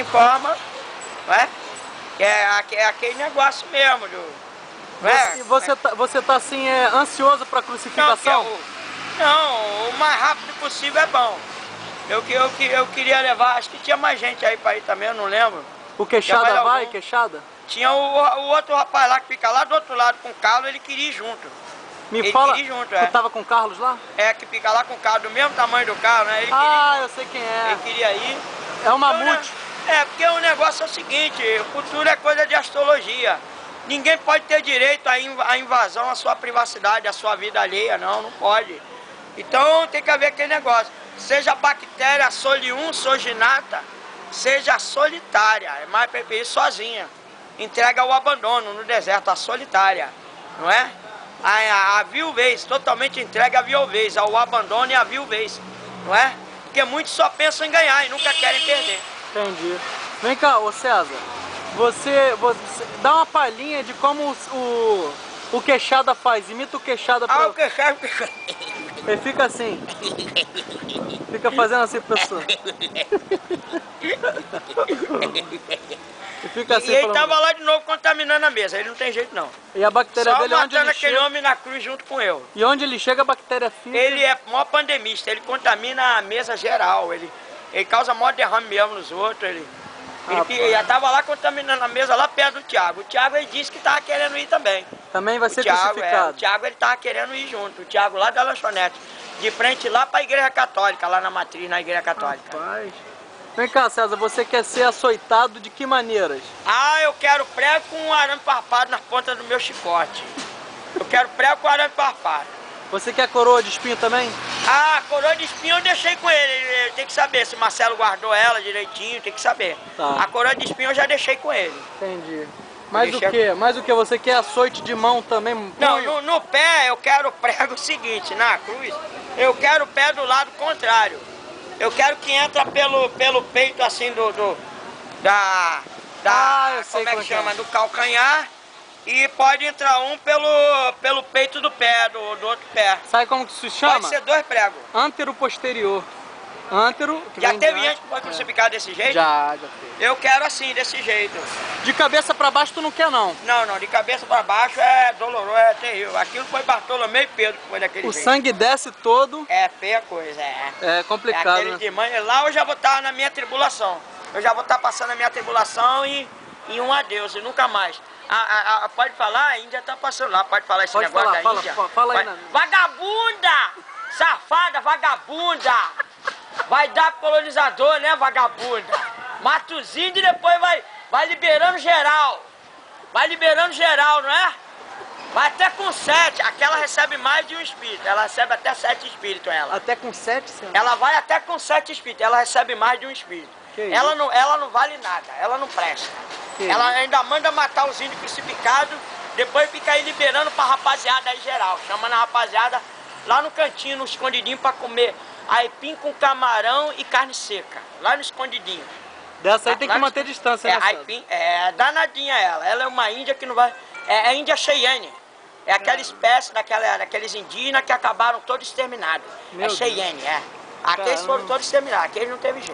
informa, não é? Que é aquele negócio mesmo, Você tá assim, ansioso para a crucificação? Não, o mais rápido possível é bom. Eu queria levar, acho que tinha mais gente aí para ir também, eu não lembro. O Queixada vai, Queixada? Tinha o outro rapaz lá que fica lá do outro lado com o Carlos, ele queria ir junto. Me fala, tu tava com o Carlos lá? É, que fica lá com o carro do mesmo tamanho do carro, né? Eu sei quem é. Ele queria ir. É o Mamute. Porque o negócio é o seguinte, o futuro é coisa de astrologia. Ninguém pode ter direito à invasão à sua privacidade, à sua vida alheia, não pode. Então tem que haver aquele negócio. Seja a bactéria solium, soginata, seja solitária, é mais preferir sozinha. Entrega ao abandono no deserto, a solitária, não é? A viuvez, totalmente entregue à viuvez, ao abandono e à viuvez, não é? Porque muitos só pensam em ganhar e nunca querem perder. Entendi. Vem cá, ô César, você dá uma palhinha de como o Queixada faz, imita o Queixada pra... o Queixada... Ele fica assim, fica fazendo assim pra pessoa. E ele tava lá de novo contaminando a mesa, ele não tem jeito não. E a bactéria dele, onde ele aquele homem na cruz junto com eu. E onde ele chega, a bactéria fica? Ele é maior pandemista, ele contamina a mesa geral, ele causa maior derrame mesmo nos outros, ele já tava lá contaminando a mesa lá perto do Thiago. O Thiago, ele disse que tava querendo ir também. Também vai ser crucificado? O Thiago, ele tava querendo ir junto, o Thiago lá da lanchonete, de frente lá pra Igreja Católica, lá na matriz, na Igreja Católica. Rapaz. Vem cá, César, você quer ser açoitado de que maneiras? Eu quero prego com um arame farpado na ponta do meu chicote. Eu quero prego com arame farpado. Você quer coroa de espinho também? A coroa de espinho eu deixei com ele. Tem que saber se o Marcelo guardou ela direitinho, tem que saber. Tá. A coroa de espinho eu já deixei com ele. Entendi. Mais o que? Mais o que? Você quer açoite de mão também? Não, no pé eu quero prego o seguinte, na cruz, eu quero o pé do lado contrário. Eu quero que entra pelo peito assim como é que chama? Do calcanhar, e pode entrar um pelo peito do pé, do outro pé. Sabe como que se chama? Pode ser 2 pregos. Antero-posterior. Antero... Já teve gente que foi crucificado desse jeito? Já teve. Eu quero assim, desse jeito. De cabeça pra baixo tu não quer não? Não, de cabeça pra baixo é doloroso, é terrível. Aquilo foi Bartolomeu e Pedro que foi daquele jeito. O sangue desce todo. É feia coisa, É complicado, né? De mãe, lá eu já vou estar na minha tribulação. Eu já vou estar passando a minha tribulação e um adeus, e nunca mais. Pode falar? A Índia tá passando lá, pode falar esse negócio da Índia? Fala aí, Vagabunda! Safada, vagabunda! Vai dar pro colonizador, né, vagabunda? Mata os índios e depois vai liberando geral. Vai liberando geral, não é? Vai até com 7. Aquela recebe mais de um espírito. Ela recebe até 7 espíritos, ela. Até com 7, senhor? Ela vai até com 7 espíritos. Ela recebe mais de um espírito. Ela não vale nada. Ela não presta. Ela ainda manda matar os índios crucificados. Depois fica aí liberando pra rapaziada aí geral. Chamando a rapaziada lá no cantinho, no escondidinho, pra comer aipim com camarão e carne seca. Lá no escondidinho. Dessa aí tem que manter distância, né? Aipim, danadinha ela. Ela é uma índia que não vai... É a Índia Cheyenne. É aquela espécie daqueles indígenas que acabaram todos exterminados. Cheyenne, Aqueles foram todos exterminados. Aqueles não teve jeito.